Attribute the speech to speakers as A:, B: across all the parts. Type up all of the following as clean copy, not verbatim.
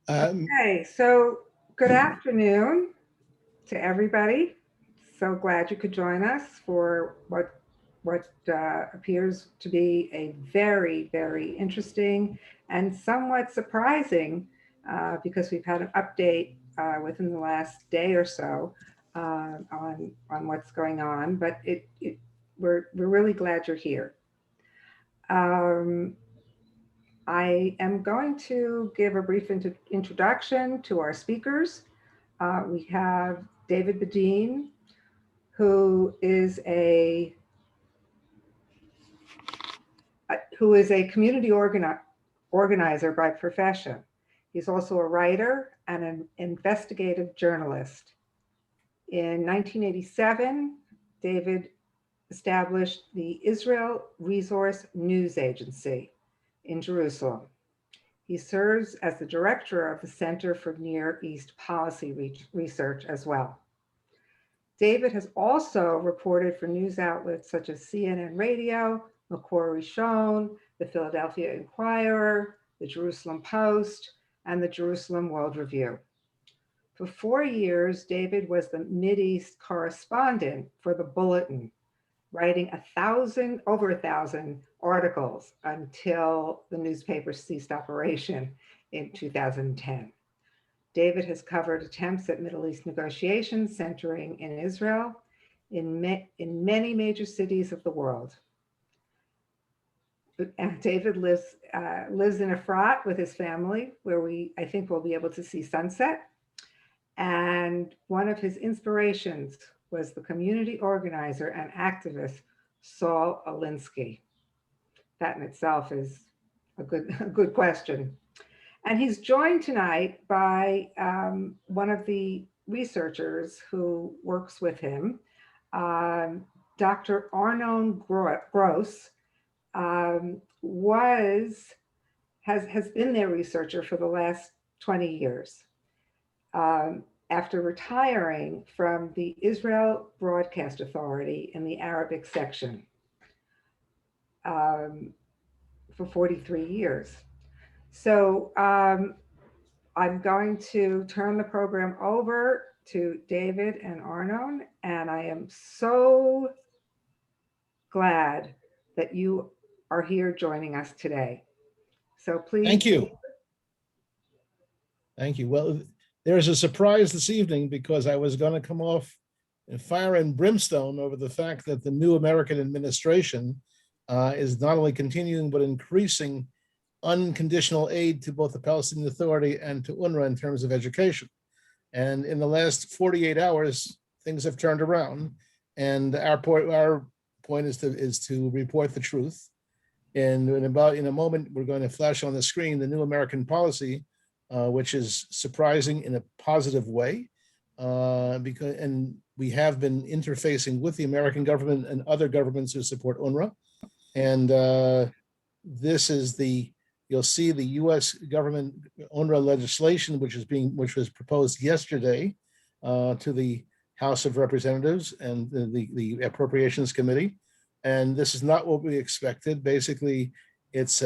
A: Okay, so good afternoon to everybody. So glad you could join us for what appears to be a very, very interesting and somewhat surprising, because we've had an update within the last day or so on what's going on. But we're really glad you're here. Um, I am going to give a brief introduction to our speakers. We have David Bedein, who is a community organizer by profession. He's also a writer and an investigative journalist. In 1987, David established the Israel Resource News Agency in Jerusalem. He serves as the director of the Center for Near East Policy Research as well. David has also reported for news outlets such as CNN Radio, Makor Rishon, the Philadelphia Inquirer, the Jerusalem Post, and the Jerusalem World Review. For 4 years, David was the Mideast correspondent for the Bulletin, writing over 1,000 articles until the newspaper ceased operation in 2010. David has covered attempts at Middle East negotiations centering in Israel in many major cities of the world. David lives in Efrat with his family, where I think we'll be able to see sunset. And one of his inspirations was the community organizer and activist Saul Alinsky. That in itself is a good question. And he's joined tonight by one of the researchers who works with him, Dr. Arnon Gross, has been their researcher for the last 20 years. After retiring from the Israel Broadcast Authority in the Arabic section for 43 years. So I'm going to turn the program over to David and Arnon, and I am so glad that you are here joining us today. So please.
B: Thank you. Thank you. Well, there's a surprise this evening because I was going to come off in fire and brimstone over the fact that the new American administration is not only continuing but increasing unconditional aid to both the Palestinian Authority and to UNRWA in terms of education. And in the last 48 hours, things have turned around. And our point is to report the truth. And in a moment, we're going to flash on the screen the new American policy, which is surprising in a positive way, and we have been interfacing with the American government and other governments who support UNRWA. And this is you'll see the U.S. government UNRWA legislation, which was proposed yesterday to the House of Representatives and the Appropriations Committee. And this is not what we expected. Basically, it's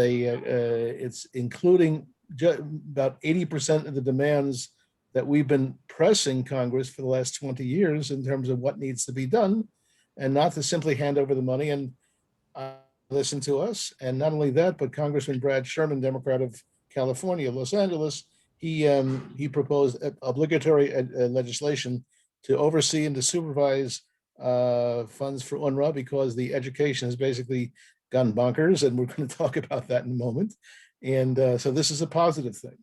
B: including about 80% of the demands that we've been pressing Congress for the last 20 years in terms of what needs to be done, and not to simply hand over the money and listen to us. And not only that, but Congressman Brad Sherman, Democrat of California, Los Angeles, he proposed obligatory legislation to oversee and to supervise funds for UNRWA, because the education has basically gone bonkers, and we're going to talk about that in a moment. And so this is a positive thing.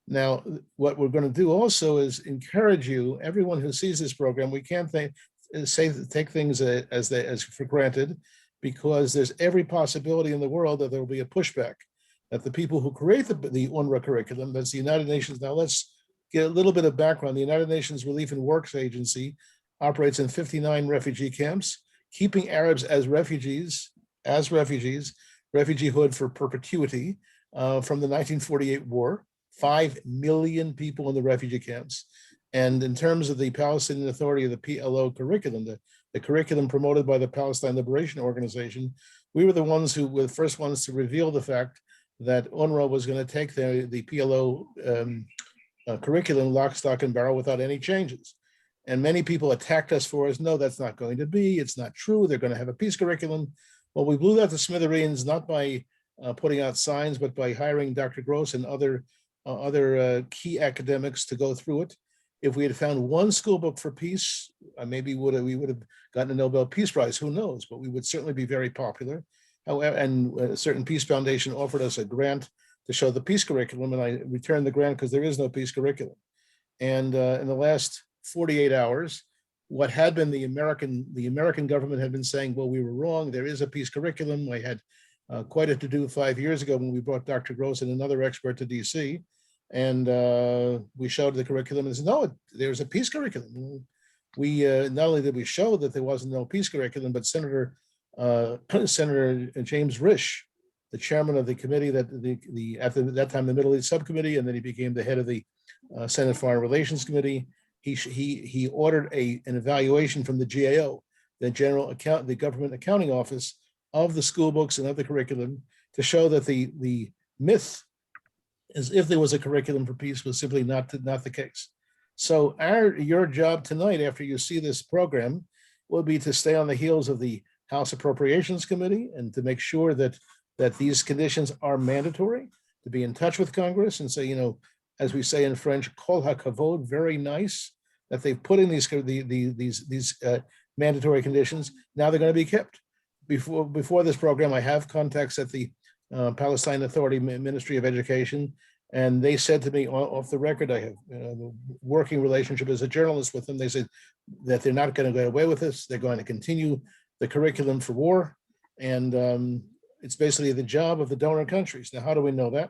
B: Now, what we're going to do also is encourage you, everyone who sees this program, we can't take things as for granted, because there's every possibility in the world that there will be a pushback, that the people who create the UNRWA curriculum, that's the United Nations. Now let's get a little bit of background. The United Nations Relief and Works Agency operates in 59 refugee camps, keeping Arabs as refugees, refugeehood for perpetuity from the 1948 war, 5 million people in the refugee camps. And in terms of the Palestinian Authority, the PLO curriculum, the curriculum promoted by the Palestine Liberation Organization, we were the first ones to reveal the fact that UNRWA was going to take the PLO curriculum lock, stock, and barrel without any changes. And many people attacked us for us. No, that's not going to be. It's not true. They're going to have a peace curriculum. Well, we blew that to smithereens, not by putting out signs, but by hiring Dr. Gross and other key academics to go through it. If we had found one school book for peace, maybe we would have gotten a Nobel Peace Prize. Who knows? But we would certainly be very popular. However, and a certain peace foundation offered us a grant to show the peace curriculum, and I returned the grant because there is no peace curriculum. And in the last 48 hours, what had been the American government had been saying, well, we were wrong. There is a peace curriculum. I had quite a to-do 5 years ago when we brought Dr. Gross and another expert to DC, and we showed the curriculum and said, no, there's a peace curriculum. We not only did we show that there wasn't no peace curriculum, but Senator James Risch, the chairman of the committee that after that time the Middle East subcommittee, and then he became the head of the Senate Foreign Relations Committee. He ordered an evaluation from the GAO, the Government Accounting Office, of the school books and of the curriculum to show that the myth, as if there was a curriculum for peace, was simply not the case. So your job tonight, after you see this program, will be to stay on the heels of the House Appropriations Committee and to make sure that these conditions are mandatory, to be in touch with Congress and say, as we say in French, kol hakavod, very nice that they've put in these mandatory conditions. Now they're going to be kept. Before this program, I have contacts at the Palestinian Authority Ministry of Education, and they said to me off the record, I have a working relationship as a journalist with them. They said that they're not going to get away with this. They're going to continue the curriculum for war, and it's basically the job of the donor countries. Now, how do we know that?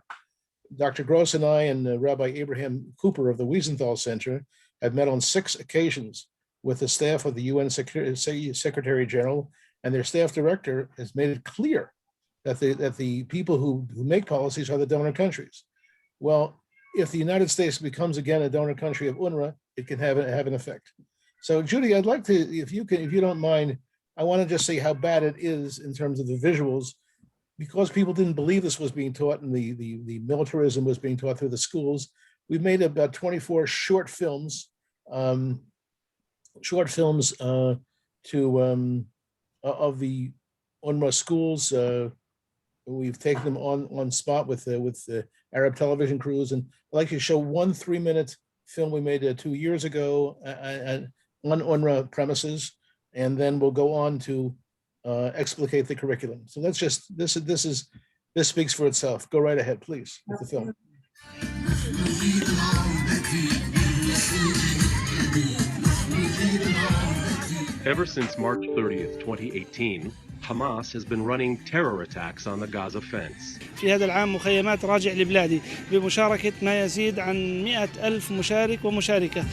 B: Dr. Gross and I and Rabbi Abraham Cooper of the Wiesenthal Center have met on 6 occasions with the staff of the UN Secretary General, and their staff director has made it clear that the people who make policies are the donor countries. Well, if the United States becomes again a donor country of UNRWA, it can have an effect. So, Judy, I'd like to, if you don't mind, I want to just say how bad it is in terms of the visuals, because people didn't believe this was being taught and the militarism was being taught through the schools. We've made about 24 short films of the UNRWA schools. We've taken them on spot with Arab television crews, and I'd like to show one 3-minute film we made 2 years ago on UNRWA premises, and then we'll go on to explicate the curriculum. So let's just this speaks for itself. Go right ahead, please, with the film.
C: Ever since March 30th, 2018, Hamas has been running terror attacks on the Gaza fence.
D: في هذا العام مخيمات راجع لبلادي بمشاركة ما يزيد عن 100,000 مشارك ومشاركة.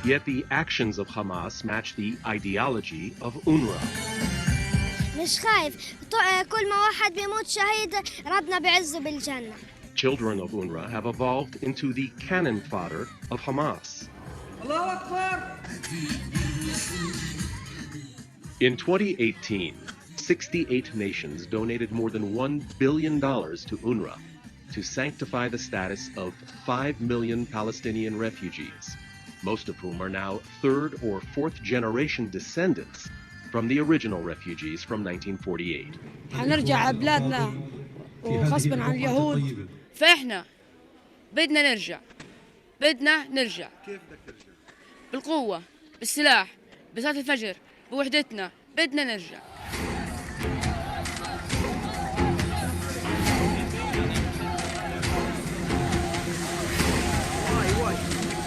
C: Yet the actions of Hamas match the ideology of UNRWA.
E: مش خايف كل ما واحد بيموت شهيد ربنا بيعزه بالجنة.
C: Children of UNRWA have evolved into the cannon fodder of Hamas. In 2018, 68 nations donated more than $1 billion to UNRWA to sanctify the status of 5 million Palestinian refugees, most of whom are now 3rd or 4th generation descendants from the original refugees from 1948.
F: هنرجع بلادنا وغصبا عن اليهود. فاحنا بدنا نرجع. كيف بدك ترجع؟ بالقوة، بالسلاح، بصلاة الفجر، بوحدتنا، بدنا نرجع.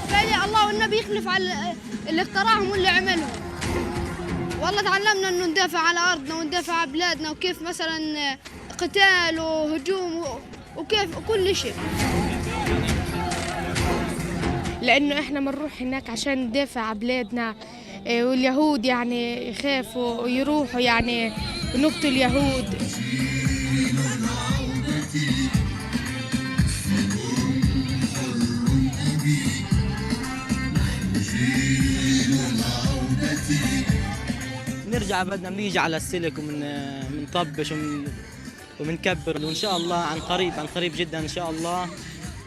F: فعلي الله والنبي يخلف على اللي اخترعهم واللي عملهم. والله تعلمنا انه ندافع على ارضنا وندافع على بلادنا، وكيف مثلا قتال وهجوم وكيف كل شيء. لانه احنا بنروح هناك عشان ندافع على بلادنا، واليهود يعني يخافوا ويروحوا يعني نقتل اليهود.
G: نرجع بدنا بنيجي على السلك ومنطبش ومنكبر، وان شاء الله عن قريب جدا ان شاء الله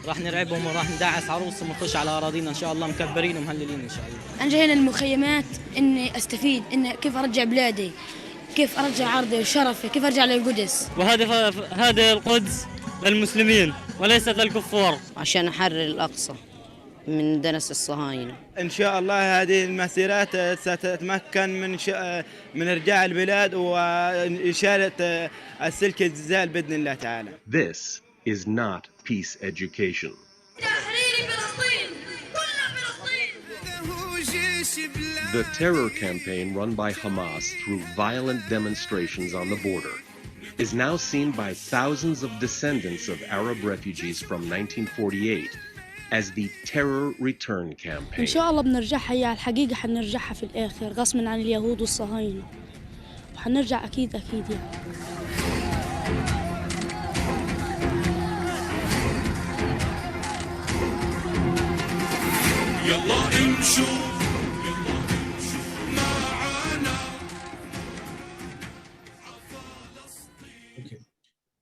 G: راح نرعبهم وراح ندعس عروسهم ونخش على اراضينا ان شاء الله مكبرين ومهللين ان شاء الله.
H: انا جاي هنا المخيمات اني استفيد ان كيف ارجع بلادي، كيف ارجع عرضي وشرفي، كيف ارجع للقدس.
G: هذه القدس للمسلمين وليست للكفار.
I: عشان احرر الاقصى من دنس الصهاينة.
J: إن شاء الله هذه المسيرات ستتمكن من إرجاع البلاد وإشارة السلك الزال بإذن الله تعالى.
C: This is not peace education. The terror campaign run by Hamas through violent demonstrations on the border is now seen by thousands of descendants of Arab refugees from 1948 as the terror return campaign.
H: ان شاء الله بنرجعها، هي الحقيقة حنرجعها في الآخر غصبا عن اليهود والصهاينة، وحنرجع أكيد يعني.
K: يلا امشوا معانا.
B: Okay.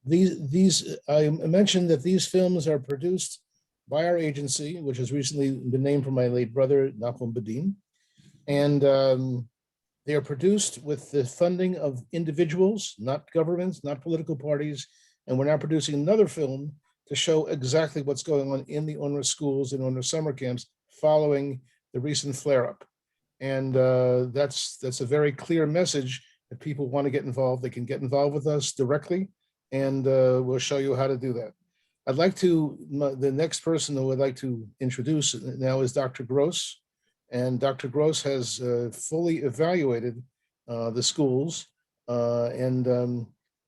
B: These I mentioned that these films are produced by our agency, which has recently been named for my late brother, Bedein, and they are produced with the funding of individuals, not governments, not political parties, and we're now producing another film to show exactly what's going on in the UNRWA schools and UNRWA summer camps following the recent flare-up. And that's a very clear message that people want to get involved. They can get involved with us directly, and we'll show you how to do that. I'd like to, the next person who I'd like to introduce now is Dr. Gross. And Dr. Gross has fully evaluated the schools.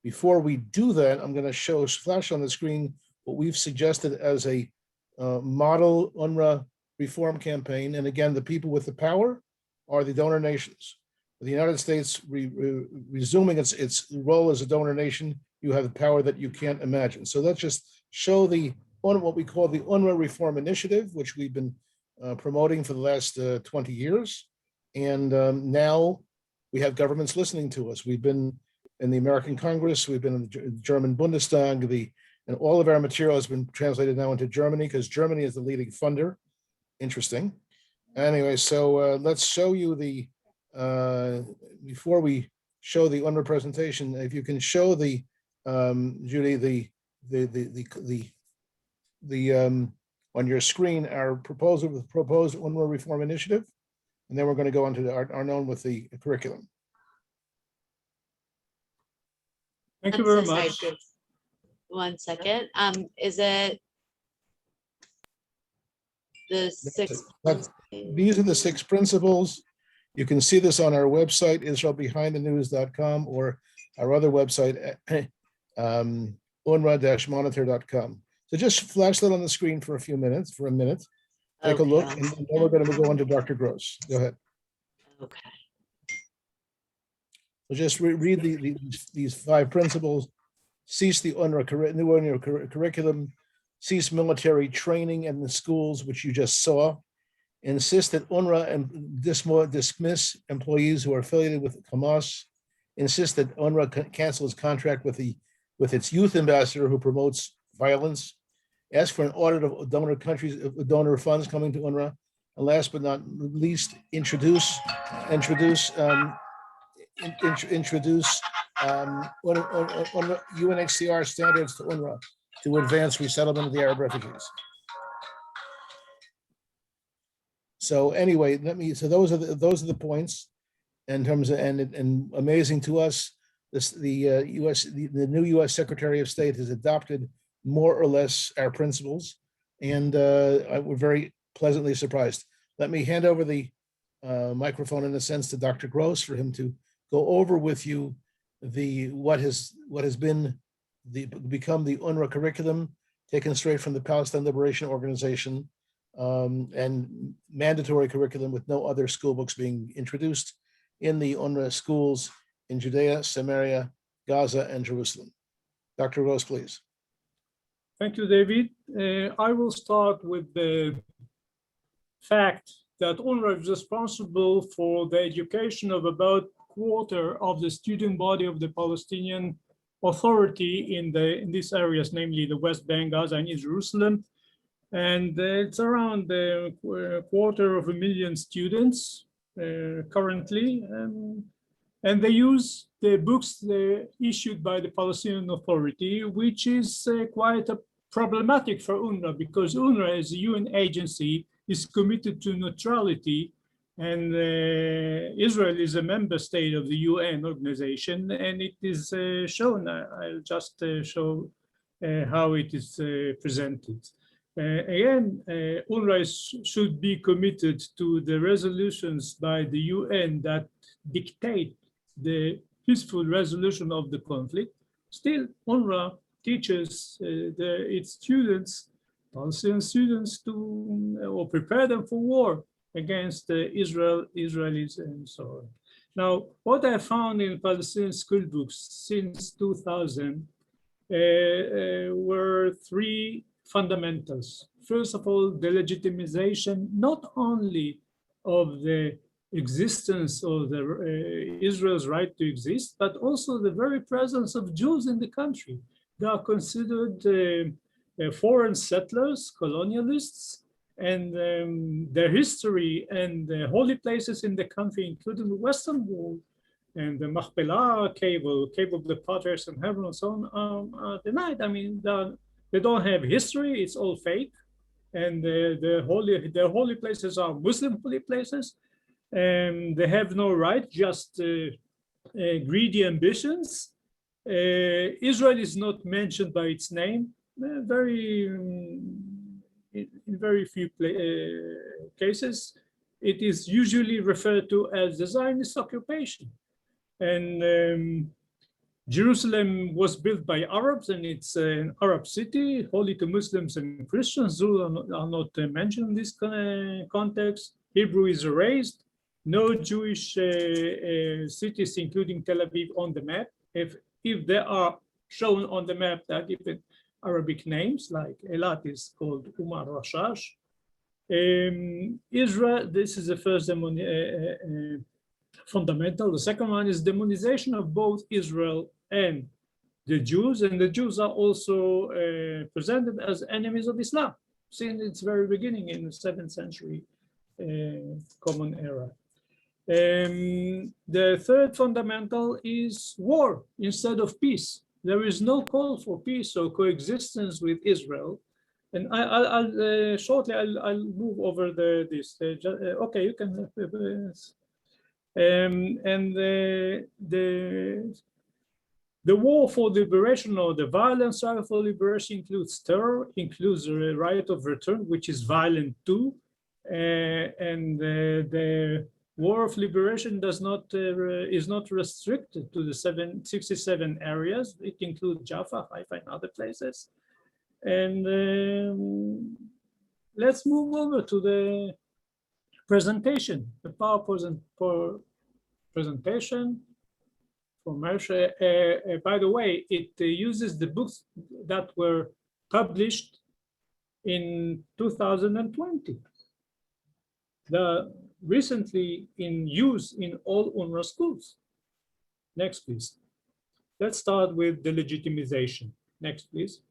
B: Before we do that, I'm going to flash on the screen what we've suggested as a model UNRWA reform campaign. And again, the people with the power are the donor nations. The United States resuming its role as a donor nation, you have the power that you can't imagine. So let's just show what we call the UNRWA Reform Initiative, which we've been promoting for the last 20 years. And now we have governments listening to us. We've been in the American Congress, we've been in the German Bundestag, and all of our material has been translated now into Germany because Germany is the leading funder. Interesting. Anyway, so let's show you before we show the UNRWA presentation, if you can show Judy, on your screen, our proposed UNRWA Reform Initiative, and then we're going to go on to our known with the curriculum.
L: Thank you very much. One second. Is it the six?
B: These are the 6 principles. You can see this on our website, israelbehindthenews.com, or our other website, UNRWA-monitor.com. So just flash that on the screen for a minute. Take a look, and then we're going to go on to Dr. Gross. Go ahead.
L: Okay.
B: So just read these 5 principles. Cease the new UNRWA curriculum. Cease military training in the schools, which you just saw. Insist that UNRWA and dismiss employees who are affiliated with Hamas. Insist that UNRWA cancel its contract with its youth ambassador who promotes violence. Ask for an audit of donor funds coming to UNRWA. And last but not least, introduce UNHCR standards to UNRWA to advance resettlement of the Arab refugees. So anyway, those are the points in terms of, and amazing to us, the new U.S. Secretary of State has adopted more or less our principles, and we're very pleasantly surprised. Let me hand over the microphone, in a sense, to Dr. Gross for him to go over with you what has become the UNRWA curriculum, taken straight from the Palestine Liberation Organization, and mandatory curriculum with no other school books being introduced in the UNRWA schools in Judea, Samaria, Gaza, and Jerusalem. Dr. Gross, please.
K: Thank you, David. I will start with the fact that UNRWA is responsible for the education of about a quarter of the student body of the Palestinian Authority in these areas, namely the West Bank, Gaza, and East Jerusalem. And it's around a quarter of a million students currently. And they use the books issued by the Palestinian Authority, which is quite problematic for UNRWA, because UNRWA, as a UN agency, is committed to neutrality, and Israel is a member state of the UN organization, and it is shown. I'll just show how it is presented. Again, UNRWA should be committed to the resolutions by the UN that dictate the peaceful resolution of the conflict. Still, UNRWA teaches its students, Palestinian students, or prepare them for war against Israelis and so on. Now, what I found in Palestinian school books since 2000 were three fundamentals. First of all, the legitimization not only of the existence of Israel's right to exist, but also the very presence of Jews in the country. They are considered foreign settlers, colonialists, and their history and the holy places in the country, including the Western Wall and the Machpelah cave, or cave of the Patriarchs in Hebron, and so on, are denied. I mean, they don't have history, it's all fake. And their holy places are Muslim holy places. They have no right, just greedy ambitions. Israel is not mentioned by its name. In very few cases, it is usually referred to as the Zionist occupation. And Jerusalem was built by Arabs, and it's an Arab city, holy to Muslims and Christians. Jews are not mentioned in this context. Hebrew is erased. No Jewish cities, including Tel Aviv, on the map. If they are shown on the map, that even Arabic names, like Eilat is called Umar Rashash. Israel, this is the first fundamental. The second one is demonization of both Israel and the Jews, and the Jews are also presented as enemies of Islam since its very beginning in the 7th century Common Era. The third fundamental is war instead of peace. There is no call for peace or coexistence with Israel. And I'll shortly I'll move over this. Okay, you can. And the war for liberation, or the violent struggle for liberation, includes terror, includes the right of return, which is violent too, and the war of liberation is not restricted to the 67 areas. It includes Jaffa, Haifa, and other places. And let's move over to the presentation, the PowerPoint presentation from Mersha. By the way, it uses the books that were published in 2020. The recently in use in all UNRWA schools. Next, please. Let's start with the legitimization. Next, please.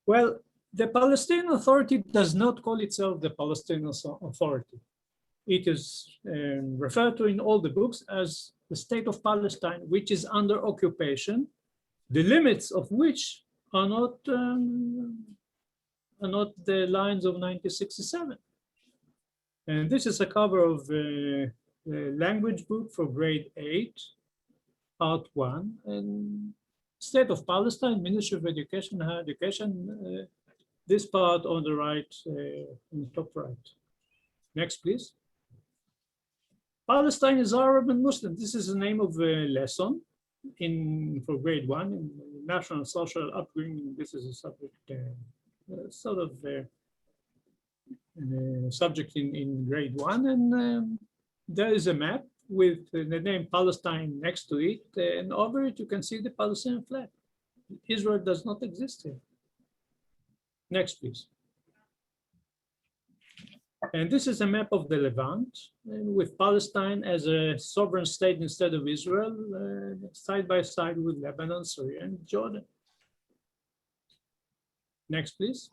K: Well, the Palestinian Authority does not call itself the Palestinian Authority. It is referred to in all the books as the State of Palestine, which is under occupation, the limits of which are not the lines of 1967. And this is a cover of the language book for grade 8, part 1, and State of Palestine, Ministry of Education, Higher Education, this part on the right, in the top right. Next, please. Palestine is Arab and Muslim. This is the name of the lesson for grade 1 in national social upbringing. This is a subject, sort of subject in grade 1, and there is a map with the name Palestine next to it, and over it you can see the Palestinian flag. Israel does not exist here. Next, please. And this is a map of the Levant, with Palestine as a sovereign state instead of Israel, side by side with Lebanon, Syria, and Jordan. Next, please.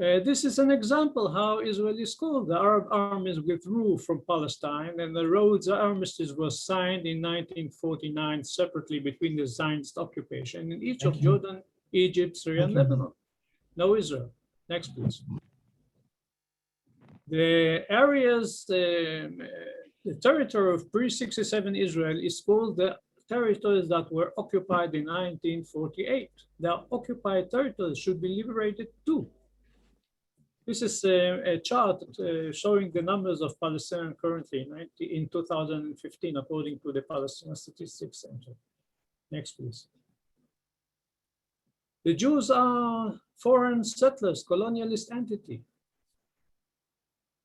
K: This is an example how Israel is called. The Arab armies withdrew from Palestine, and the Rhodes Armistice was signed in 1949 separately between the Zionist occupation in each of Jordan, Egypt, Syria, and Lebanon. No Israel. Next, please. The areas, the territory of pre-67 Israel is called the territories that were occupied in 1948. The occupied territories should be liberated too. This is a chart showing the numbers of Palestinians currently in 2015, according to the Palestinian Statistics Center. Next, please. The Jews are foreign settlers, colonialist entity.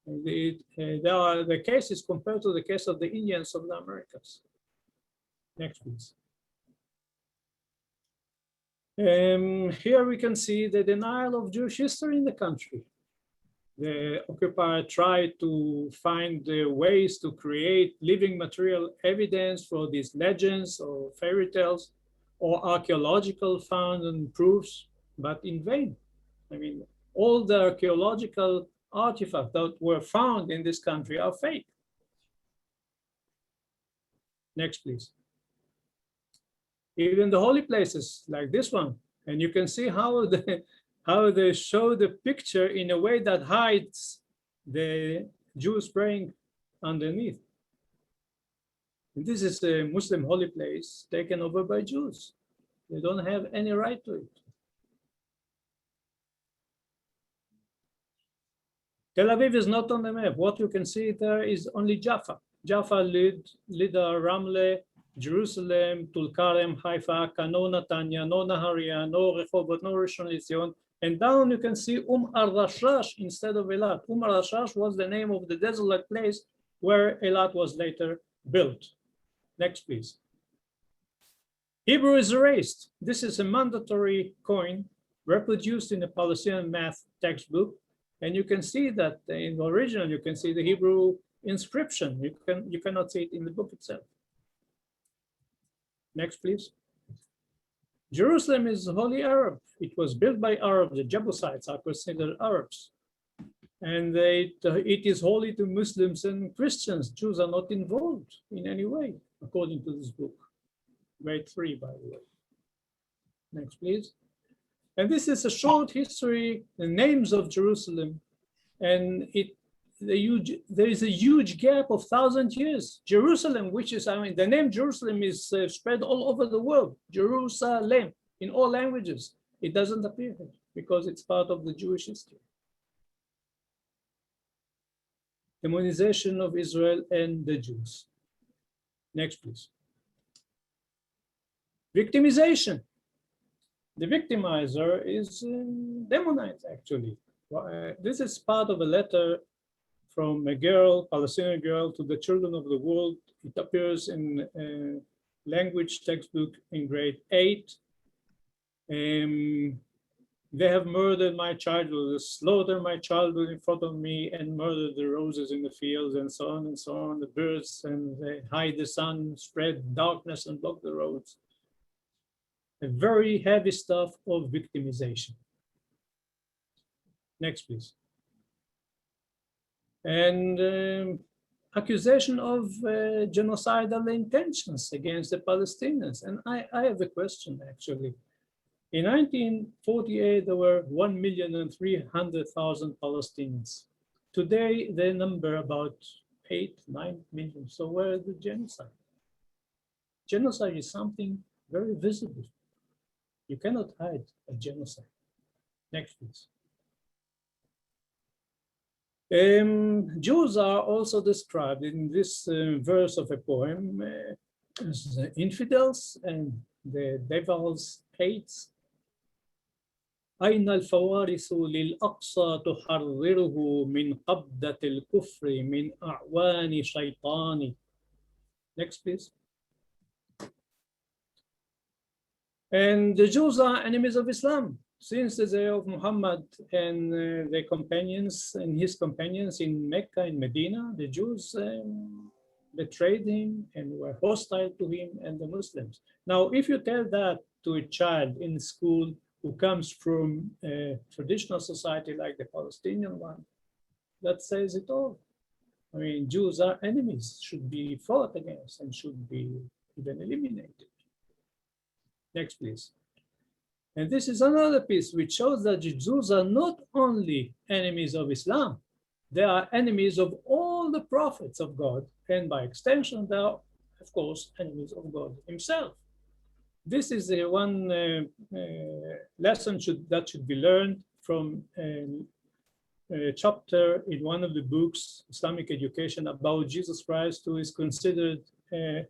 K: The case is compared to the case of the Indians of the Americas. Next, please. Here we can see the denial of Jewish history in the country. The occupier tried to find ways to create living material evidence for these legends or fairy tales or archaeological finds and proofs, but in vain. I mean, all the archaeological artifacts that were found in this country are fake. Next, please. Even the holy places like this one, and you can see how they show the picture in a way that hides the Jews praying underneath. And this is a Muslim holy place taken over by Jews. They don't have any right to it. Tel Aviv is not on the map. What you can see there is only Jaffa. Jaffa, Lida, Ramle, Jerusalem, Tulkarem, Haifa, Kano, Netanya, no Nahariya, no Rehovot, no Rishon LeZion. And down you can see al-Rashash instead of Eilat. Al-Rashash was the name of the desolate place where Eilat was later built. Next, please. Hebrew is erased. This is a mandatory coin reproduced in a Palestinian math textbook. And you can see that in the original, you can see the Hebrew inscription. You cannot see it in the book itself. Next, please. Jerusalem is wholly Arab. It was built by Arabs. The Jebusites are considered Arabs. And it is holy to Muslims and Christians. Jews are not involved in any way, according to this book. Grade 3, by the way. Next, please. And this is a short history, the names of Jerusalem. And there is a huge gap of 1,000 years. Jerusalem, which is, I mean, the name Jerusalem is spread all over the world. Jerusalem, in all languages. It doesn't appear here because it's part of the Jewish history. Demonization of Israel and the Jews. Next, please. Victimization. The victimizer is demonized, actually. This is part of a letter from a girl, Palestinian girl, to the children of the world. It appears in a language textbook in grade 8. They have murdered my childhood, slaughtered my childhood in front of me, and murdered the roses in the fields, and so on and so on. The birds, and they hide the sun, spread darkness, and block the roads. A very heavy stuff of victimization. Next, please. And accusation of genocidal intentions against the Palestinians. And I have a question, actually. In 1948, there were 1,300,000 Palestinians. Today, they number about 8, 9 million. So where is the genocide? Genocide is something very visible. You cannot hide a genocide. Next, please. Jews are also described in this verse of a poem as infidels and the devil's hates. أين الفوارس للأقصى تحرره من قبضة الكفر من أعوان شيطان. Next, please. And the Jews are enemies of Islam since the day of Muhammad and their companions and his companions in Mecca and Medina. The Jews betrayed him and were hostile to him and the Muslims. Now, if you tell that to a child in school, who comes from a traditional society like the Palestinian one, that says it all. I mean, Jews are enemies, should be fought against and should be even eliminated. Next, please. And this is another piece which shows that the Jews are not only enemies of Islam, they are enemies of all the prophets of God, and by extension, they are, of course, enemies of God himself. This is one lesson that should be learned from a chapter in one of the books, Islamic Education, about Jesus Christ, who is considered a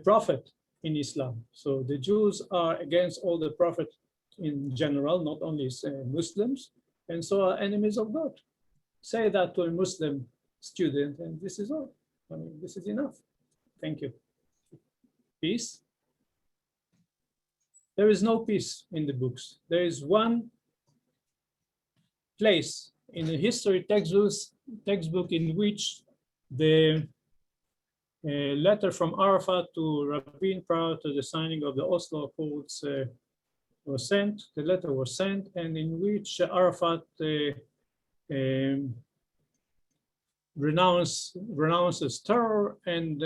K: prophet in Islam. So the Jews are against all the prophets in general, not only Muslims, and so are enemies of God. Say that to a Muslim student, and this is all. I mean, this is enough. Thank you. Peace. There is no peace in the books. There is one place in the history textbook in which the letter from Arafat to Rabin prior to the signing of the Oslo Accords was sent. The letter was sent, and in which Arafat renounces terror and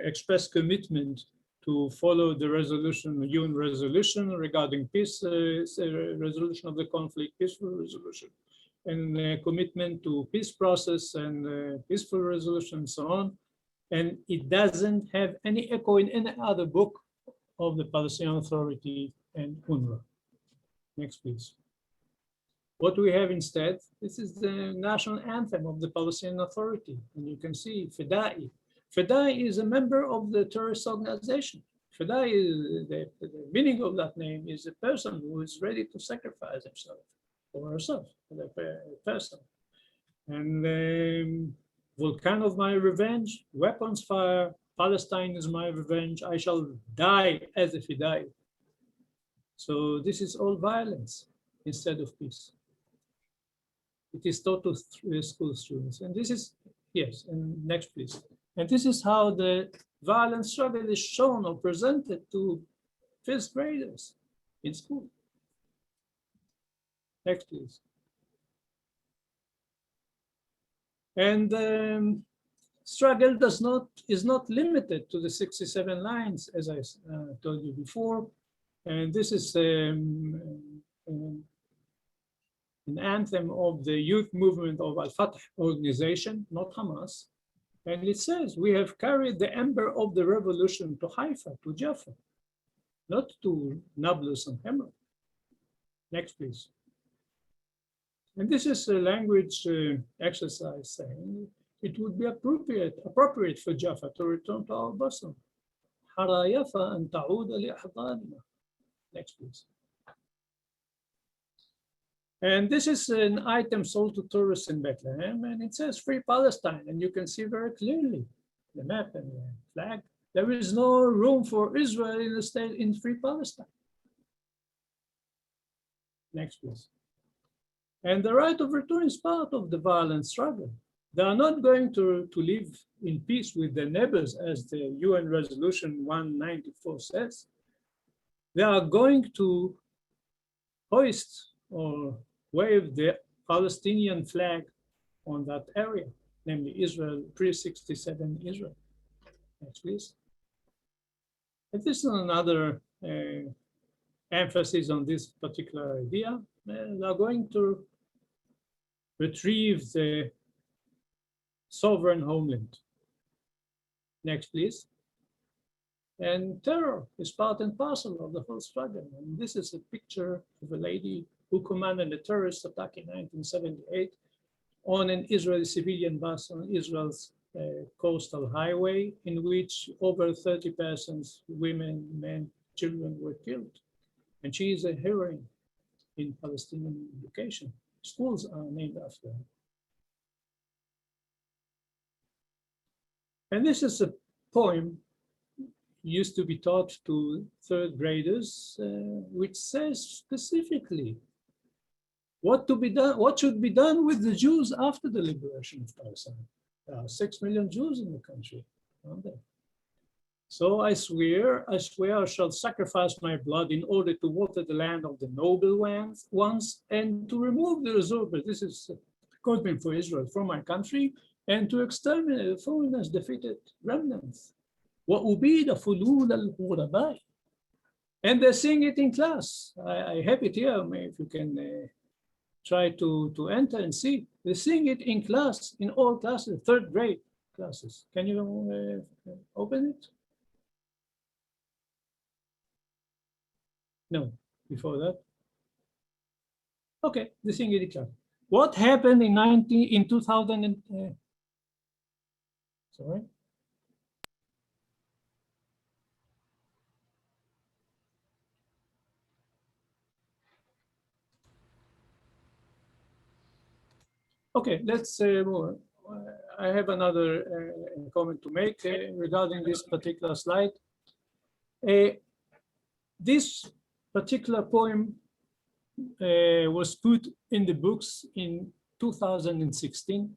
K: express commitment to follow the resolution, the UN resolution regarding peace, resolution of the conflict, peaceful resolution, and commitment to peace process and peaceful resolution, and so on. And it doesn't have any echo in any other book of the Palestinian Authority and UNRWA. Next, please. What do we have instead? This is the national anthem of the Palestinian Authority. And you can see Bedein. Bedein is a member of the terrorist organization. Bedein, the meaning of that name is a person who is ready to sacrifice himself or herself, the person. And volcano of my revenge, weapons fire, Palestine is my revenge, I shall die as a Fidai. So this is all violence instead of peace. It is taught to school students. And this is, yes, and next please. And this is how the violent struggle is shown or presented to fifth graders in school. Next please. And struggle is not limited to the 67 lines, as I told you before. And this is an anthem of the youth movement of Al-Fatah organization, not Hamas. And it says, we have carried the ember of the revolution to Haifa, to Jaffa, not to Nablus and Hemron. Next, please. And this is a language exercise saying it would be appropriate for Jaffa to return to our bosom. Hara Jaffa an ta'uda li ahdanina. Next, please. And this is an item sold to tourists in Bethlehem, and it says Free Palestine, and you can see very clearly the map and the flag. There is no room for Israel in the state in Free Palestine. Next, please. And the right of return is part of the violent struggle. They are not going to live in peace with their neighbors, as the UN Resolution 194 says. They are going to hoist or wave the Palestinian flag on that area, namely Israel, pre-67 Israel. Next, please. And this is another emphasis on this particular idea. They are going to retrieve the sovereign homeland. Next, please. And terror is part and parcel of the whole struggle. And this is a picture of a lady who commanded a terrorist attack in 1978 on an Israeli civilian bus on Israel's coastal highway, in which over 30 persons, women, men, children were killed. And she is a heroine in Palestinian education. Schools are named after her. And this is a poem used to be taught to third graders, which says specifically what should be done with the Jews after the liberation of Palestine. There are 6 million Jews in the country, aren't there? So I swear I shall sacrifice my blood in order to water the land of the noble ones and to remove the usurpers. This is a commitment for Israel from my country, and to exterminate the foreigners' defeated remnants. وَأُبِيدَ فُلُولَ الْغُرَبَاءِ. And they sing it in class. I have it here, if you can try to enter and see. They sing it in class, in all classes, third grade classes. Can you open it? No, before that. Okay, they sing it in class. What happened in 2000? Sorry. Okay, let's move on. I have another comment to make regarding this particular slide. This particular poem was put in the books in 2016,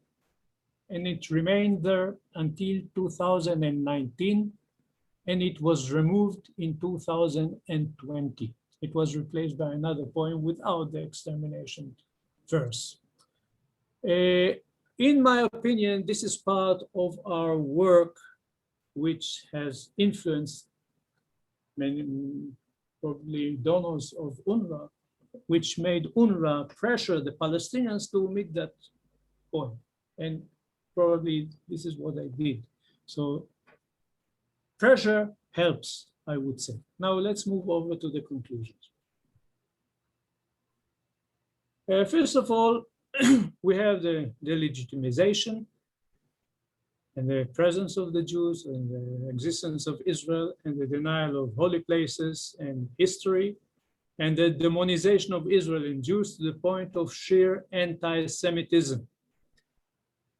K: and it remained there until 2019, and it was removed in 2020. It was replaced by another poem without the extermination verse. In my opinion, this is part of our work, which has influenced many, probably donors of UNRWA, which made UNRWA pressure the Palestinians to omit that point. And probably this is what I did. So pressure helps, I would say. Now let's move over to the conclusions. First of all, we have the legitimization and the presence of the Jews and the existence of Israel and the denial of holy places and history and the demonization of Israel and Jews to the point of sheer anti-Semitism.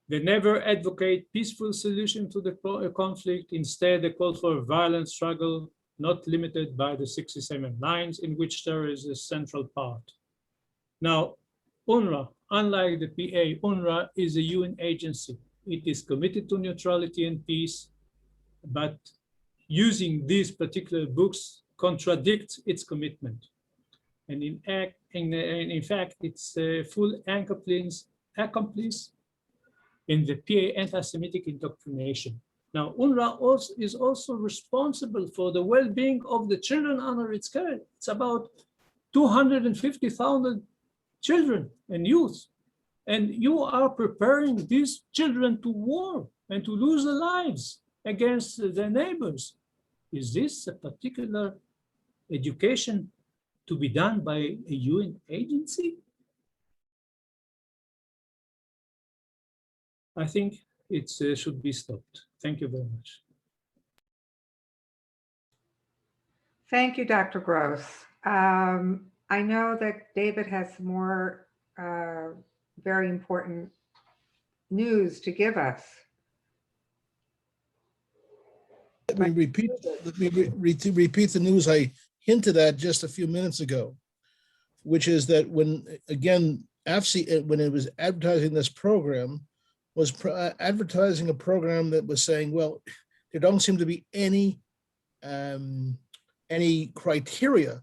K: They never advocate peaceful solution to the conflict. Instead, they call for a violent struggle, not limited by the 67 lines, in which there is a central part. Now, UNRWA, unlike the PA, UNRWA is a UN agency. It is committed to neutrality and peace, but using these particular books contradicts its commitment. And in fact, it's a full accomplice in the PA anti-Semitic indoctrination. Now, UNRWA is also responsible for the well-being of the children under its care. It's about 250,000 children and youth. And you are preparing these children to war and to lose their lives against their neighbors. Is this a particular education to be done by a UN agency? I think it should be stopped. Thank you very much.
A: Thank you, Dr. Gross. I know that David has more very important news to give us.
B: Let me repeat the news I hinted at just a few minutes ago, which is that when, again, AFSI, when it was advertising this program, was advertising a program that was saying, well, there don't seem to be any criteria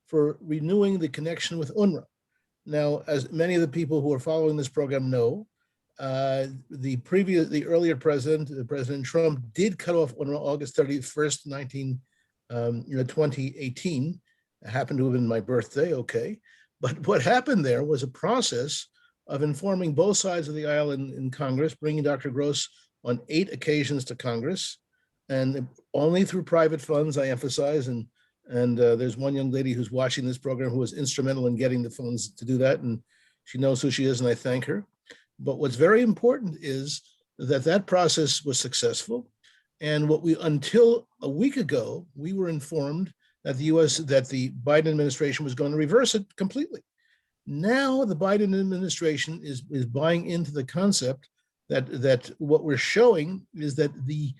B: for renewing the connection with UNRWA. Now, as many of the people who are following this program know, the earlier president, President Trump, did cut off UNRWA August 31st, 2018. It happened to have been my birthday, okay. But what happened there was a process of informing both sides of the aisle in Congress, bringing Dr. Gross on 8 occasions to Congress, and only through private funds, I emphasize, and there's one young lady who's watching this program who was instrumental in getting the funds to do that, and she knows who she is, and I thank her. But what's very important is that that process was successful, and until a week ago, we were informed that the Biden administration was going to reverse it completely. Now the Biden administration is buying into the concept that what we're showing is that the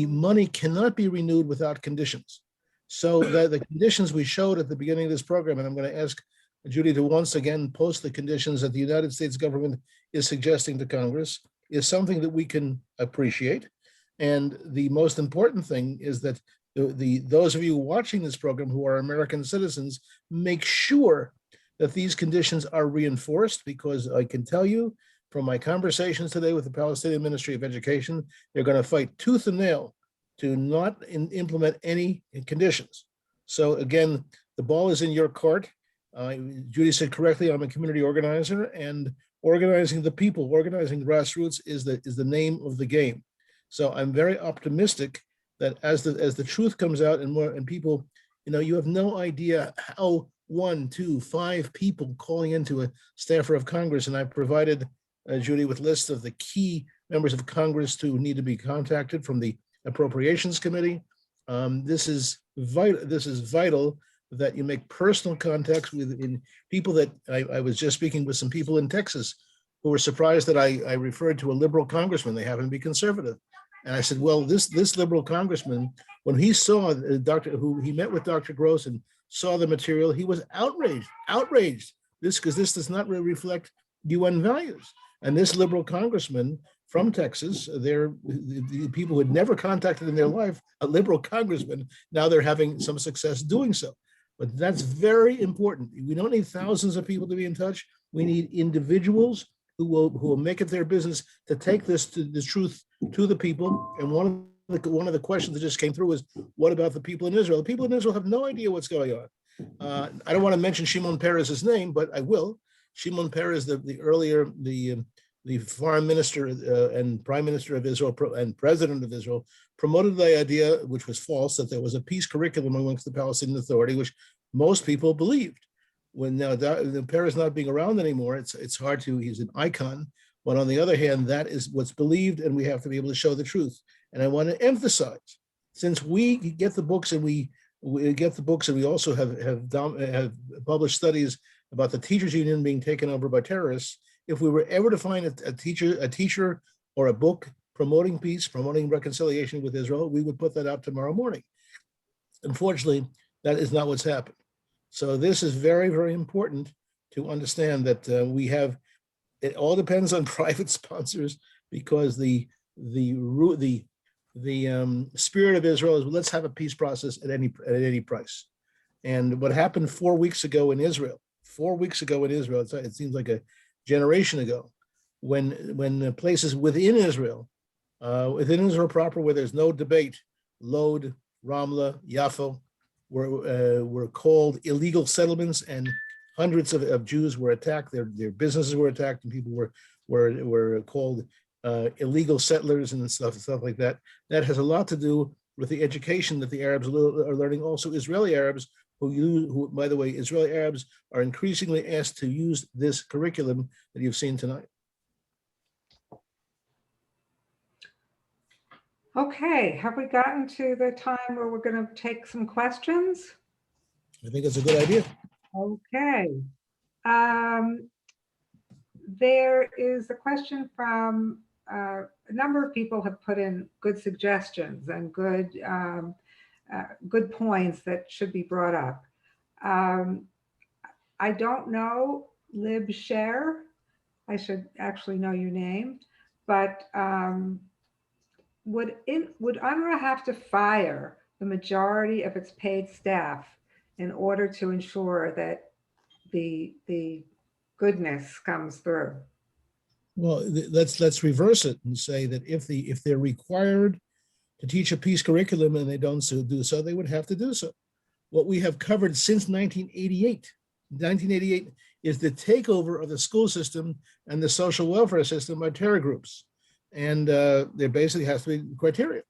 B: money cannot be renewed without conditions. So the conditions we showed at the beginning of this program, and I'm going to ask Judy to once again post the conditions that the United States government is suggesting to Congress, is something that we can appreciate. And the most important thing is that those of you watching this program who are American citizens, make sure that these conditions are reinforced, because I can tell you from my conversations today with the Palestinian Ministry of Education, they're going to fight tooth and nail to not implement any conditions. So again, the ball is in your court. Judy said correctly, I'm a community organizer, and organizing the people, organizing grassroots is the name of the game. So I'm very optimistic that as the truth comes out and people, you have no idea how 1, 2, 5 people calling into a staffer of Congress, and I provided Judy with lists of the key members of Congress who need to be contacted from the Appropriations Committee. This is vital that you make personal contacts with people that I was just speaking with some people in Texas who were surprised that I referred to a liberal congressman. They happen to be conservative. And I said, well, this liberal congressman, when he saw he met with Dr. Gross and saw the material, he was outraged. Because this does not really reflect UN values. And this liberal congressman from Texas, they're the people who had never contacted in their life a liberal congressman. Now they're having some success doing so. But that's very important. We don't need thousands of people to be in touch. We need individuals who will make it their business to take the truth to the people. And one of the questions that just came through is, what about the people in Israel? The people in Israel have no idea what's going on. I don't want to mention Shimon Peres's name, but I will. Shimon Peres, the foreign minister and prime minister of Israel and president of Israel, promoted the idea, which was false, that there was a peace curriculum amongst the Palestinian Authority, which most people believed. When now Peres not being around anymore, it's hard to, he's an icon. But on the other hand, that is what's believed, and we have to be able to show the truth. And I want to emphasize, since we get the books and we also have published studies about the teachers union being taken over by terrorists, if we were ever to find a teacher or a book promoting peace, promoting reconciliation with Israel, we would put that out tomorrow morning. Unfortunately, that is not what's happened. So this is very, very important to understand that it all depends on private sponsors, because the spirit of Israel is, let's have a peace process at any price. And what happened 4 weeks ago in Israel, it seems like a generation ago, when places within Israel proper, where there's no debate, Lod, Ramla, Yaffo, were called illegal settlements, and hundreds of Jews were attacked. Their businesses were attacked, and people were called illegal settlers and stuff like that. That has a lot to do with the education that the Arabs are learning. Also, Israeli Arabs, who, by the way, Israeli Arabs are increasingly asked to use this curriculum that you've seen tonight.
A: Okay, have we gotten to the time where we're going to take some questions?
B: I think it's a good idea.
A: Okay. There is a question from a number of people have put in good suggestions and good points that should be brought up. I don't know, Lib Sher, I should actually know your name, but would UNRWA have to fire the majority of its paid staff in order to ensure that the goodness comes through?
B: Well, let's reverse it and say that if they're required to teach a peace curriculum and they don't do so, they would have to do so. What we have covered since 1988 is the takeover of the school system and the social welfare system by terror groups. And there basically has to be criteria.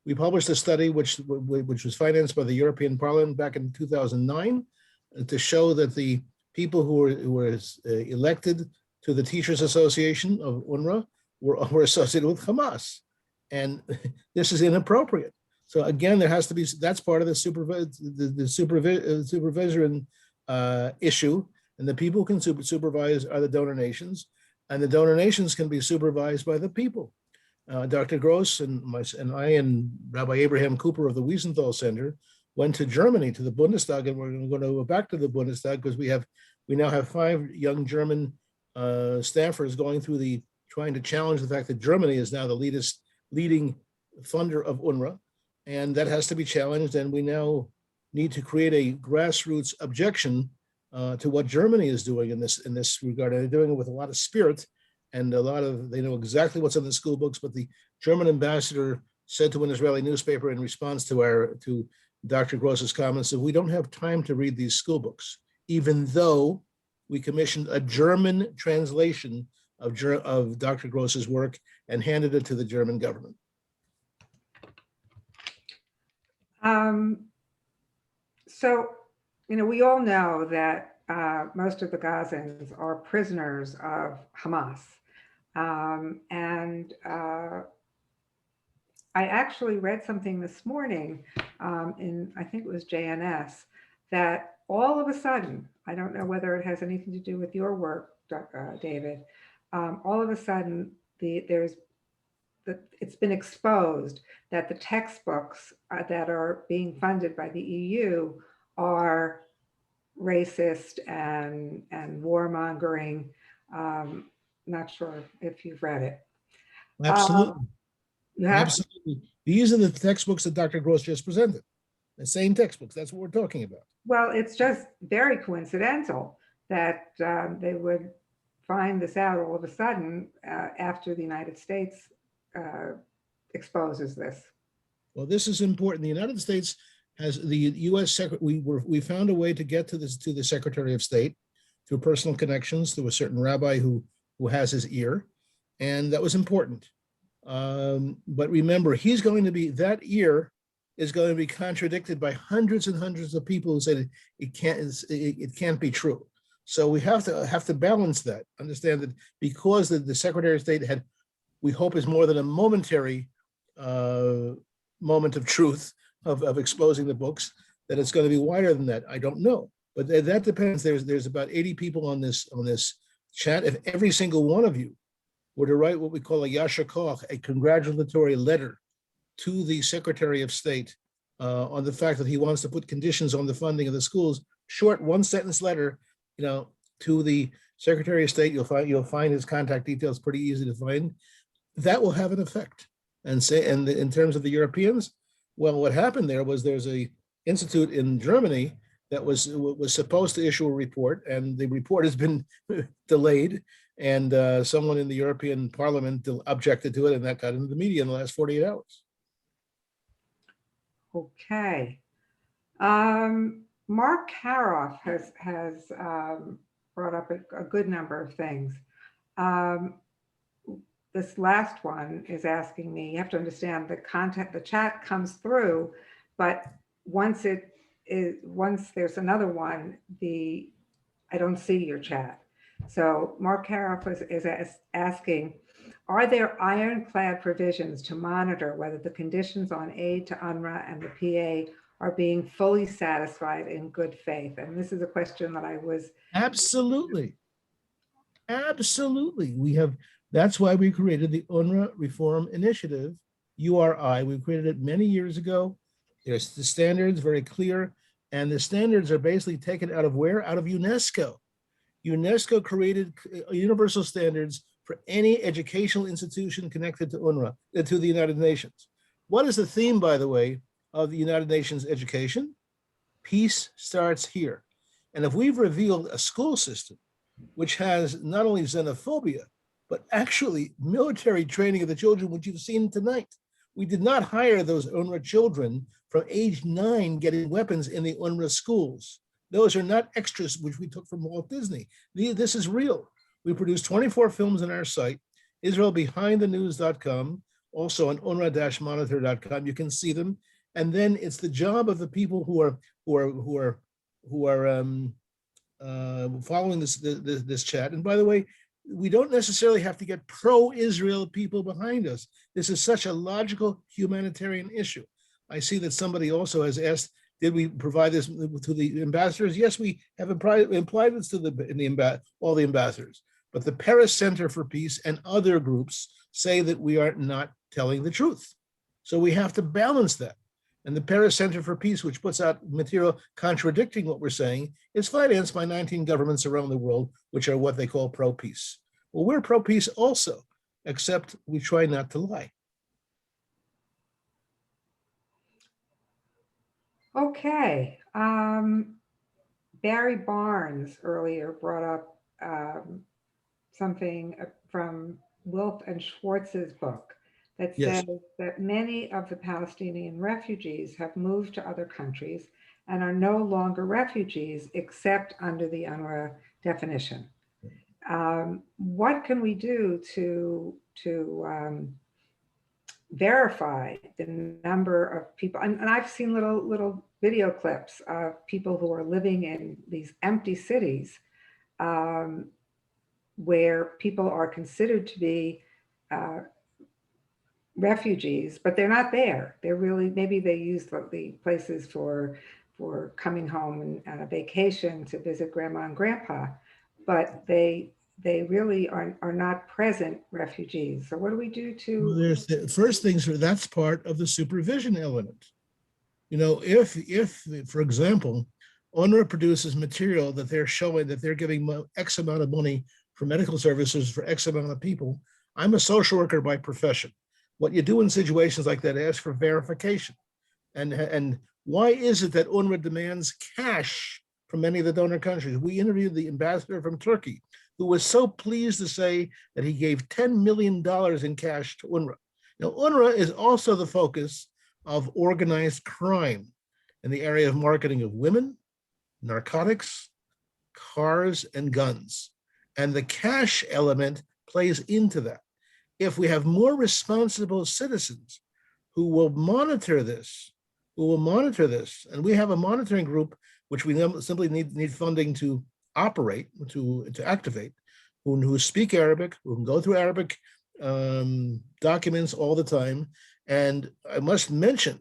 B: We published a study which was financed by the European Parliament back in 2009 to show that the people who were elected to the Teachers Association of UNRWA were associated with Hamas. And this is inappropriate. So again, there has to be, that's part of the supervision issue. And the people who can supervise are the donor nations, and the donor nations can be supervised by the people. Dr. Gross and I and Rabbi Abraham Cooper of the Wiesenthal Center went to Germany, to the Bundestag, and we're going to go back to the Bundestag because we now have 5 young German staffers going through trying to challenge the fact that Germany is now the leading funder of UNRWA, and that has to be challenged. And we now need to create a grassroots objection to what Germany is doing in this regard. And they're doing it with a lot of spirit and they know exactly what's in the school books. But the German ambassador said to an Israeli newspaper in response to Dr. Gross's comments that we don't have time to read these school books, even though we commissioned a German translation of Dr. Gross's work and handed it to the German government.
A: So, we all know that most of the Gazans are prisoners of Hamas. I actually read something this morning in, I think it was JNS, that all of a sudden, I don't know whether it has anything to do with your work, David, all of a sudden it's been exposed that the textbooks that are being funded by the EU are racist and warmongering. Not sure if you've read it.
B: Absolutely.
A: You have?
B: Absolutely. These are the textbooks that Dr. Gross just presented. The same textbooks. That's what we're talking about.
A: Well, it's just very coincidental that they would find this out all of a sudden after the United States exposes this.
B: Well, this is important. The United States has the U.S. we found a way to get to the Secretary of State through personal connections, through a certain rabbi who has his ear, and that was important. But remember, that ear is going to be contradicted by hundreds and hundreds of people who said it can't be true. So we have to balance that. Understand that because the Secretary of State had, we hope, is more than a momentary moment of truth of exposing the books, that it's going to be wider than that. I don't know, but that depends. There's about 80 people on this chat. If every single one of you were to write what we call a yasher koach, a congratulatory letter to the Secretary of State on the fact that he wants to put conditions on the funding of the schools, short one-sentence letter, to the Secretary of State, you'll find his contact details pretty easy to find. That will have an effect. And in terms of the Europeans, well, what happened there was there's a institute in Germany that was supposed to issue a report, and the report has been delayed. And someone in the European Parliament objected to it, and that got into the media in the last 48 hours.
A: Okay. Mark Karoff has brought up a good number of things. This last one is asking me, you have to understand the content, the chat comes through, but once there's another one, I don't see your chat. So Mark Karoff is asking, are there ironclad provisions to monitor whether the conditions on aid to UNRWA and the PA are being fully satisfied in good faith? And this is a question that I was...
B: Absolutely. Absolutely. That's why we created the UNRWA Reform Initiative, URI. We created it many years ago. There's the standards, very clear. And the standards are basically taken out of where? Out of UNESCO. UNESCO created universal standards for any educational institution connected to UNRWA, to the United Nations. What is the theme, by the way, of the United Nations education? Peace starts here. And if we've revealed a school system which has not only xenophobia, but actually military training of the children, which you've seen tonight. We did not hire those UNRWA children from age 9 getting weapons in the UNRWA schools. Those are not extras which we took from Walt Disney. This is real. We produced 24 films on our site, IsraelBehindTheNews.com, also on UNRWA-monitor.com. You can see them. And then it's the job of the people who are following this chat. And by the way, we don't necessarily have to get pro-Israel people behind us. This is such a logical humanitarian issue. I see that somebody also has asked, did we provide this to the ambassadors? Yes, we have implied this to all the ambassadors. But the Paris Center for Peace and other groups say that we are not telling the truth. So we have to balance that. And the Paris Center for Peace, which puts out material contradicting what we're saying, is financed by 19 governments around the world, which are what they call pro-peace. Well, we're pro-peace also, except we try not to lie.
A: Okay. Barry Barnes earlier brought up something from Wilf and Schwartz's book that
B: Yes.
A: says that many of the Palestinian refugees have moved to other countries and are no longer refugees except under the UNRWA definition. What can we do to verify the number of people? And I've seen little video clips of people who are living in these empty cities where people are considered to be refugees, but they're not there. They're really, maybe they use the places for coming home and a vacation to visit grandma and grandpa, but they really are not present refugees. So what do we do to?
B: Well, there's the first things, that's part of the supervision element. You know, if for example, UNRWA produces material that they're showing that they're giving X amount of money for medical services for X amount of people, I'm a social worker by profession. What you do in situations like that, ask for verification. And why is it that UNRWA demands cash from many of the donor countries? We interviewed the ambassador from Turkey, who was so pleased to say that he gave $10 million in cash to UNRWA. Now, UNRWA is also the focus of organized crime in the area of marketing of women, narcotics, cars, and guns. And the cash element plays into that. If we have more responsible citizens who will monitor this, and we have a monitoring group, which we simply need funding to operate, to activate, who speak Arabic, who can go through Arabic documents all the time. And I must mention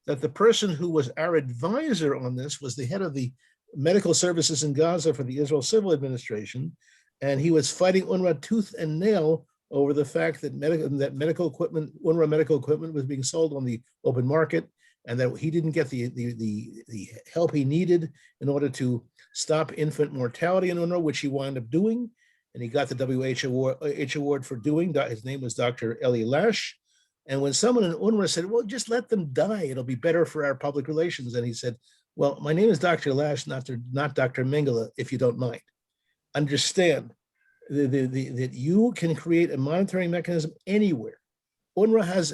B: that the person who was our advisor on this was the head of the medical services in Gaza for the Israel Civil Administration. And he was fighting UNRWA tooth and nail over the fact that medical equipment, UNRWA medical equipment, was being sold on the open market, and that he didn't get the help he needed in order to stop infant mortality in UNRWA, which he wound up doing. And he got the WHO award for doing. His name was Dr. Eli Lash. And when someone in UNRWA said, well, just let them die, it'll be better for our public relations. And he said, well, my name is Dr. Lash, not Dr. Mengele, if you don't mind. Understand that you can create a monitoring mechanism anywhere. UNRWA has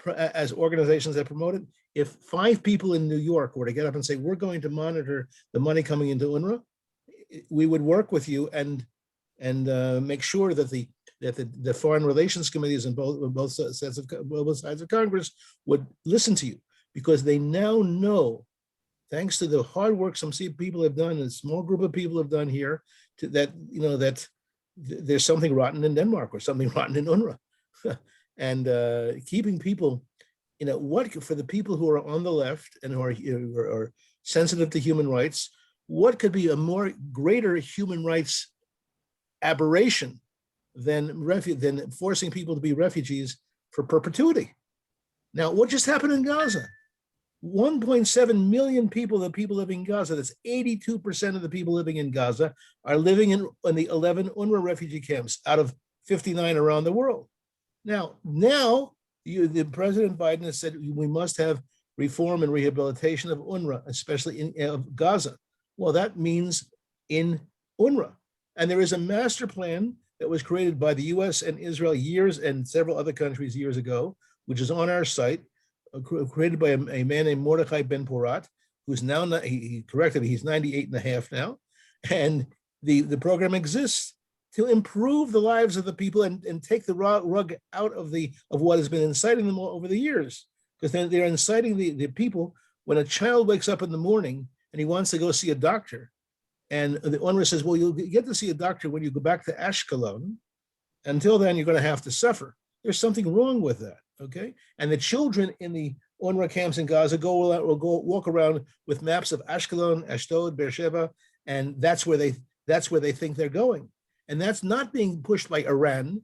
B: as organizations that promote it, if 5 people in New York were to get up and say, we're going to monitor the money coming into UNRWA, we would work with you and make sure that the foreign relations committees in both sides of Congress would listen to you, because they now know, thanks to the hard work some people have done, and a small group of people have done here, that there's something rotten in Denmark or something rotten in UNRWA. And keeping people, what for the people who are on the left and who are sensitive to human rights, what could be a more greater human rights aberration than forcing people to be refugees for perpetuity? Now, what just happened in Gaza? 1.7 million people, the people living in Gaza, that's 82% of the people living in Gaza, are living in the 11 UNRWA refugee camps out of 59 around the world. Now, the President Biden has said we must have reform and rehabilitation of UNRWA, especially in Gaza. Well, that means in UNRWA. And there is a master plan that was created by the US and Israel years and several other countries years ago, which is on our site, created by a man named Mordechai Ben-Porat, who's now, he corrected me, he's 98 and a half now. And the program exists to improve the lives of the people and take the rug out of what has been inciting them over the years. Because they're inciting the people. When a child wakes up in the morning and he wants to go see a doctor, and the UNRWA says, well, you'll get to see a doctor when you go back to Ashkelon. Until then, you're going to have to suffer. There's something wrong with that, okay? And the children in the UNRWA camps in Gaza will go walk around with maps of Ashkelon, Ashdod, Beersheba, and that's where they think they're going. And that's not being pushed by Iran.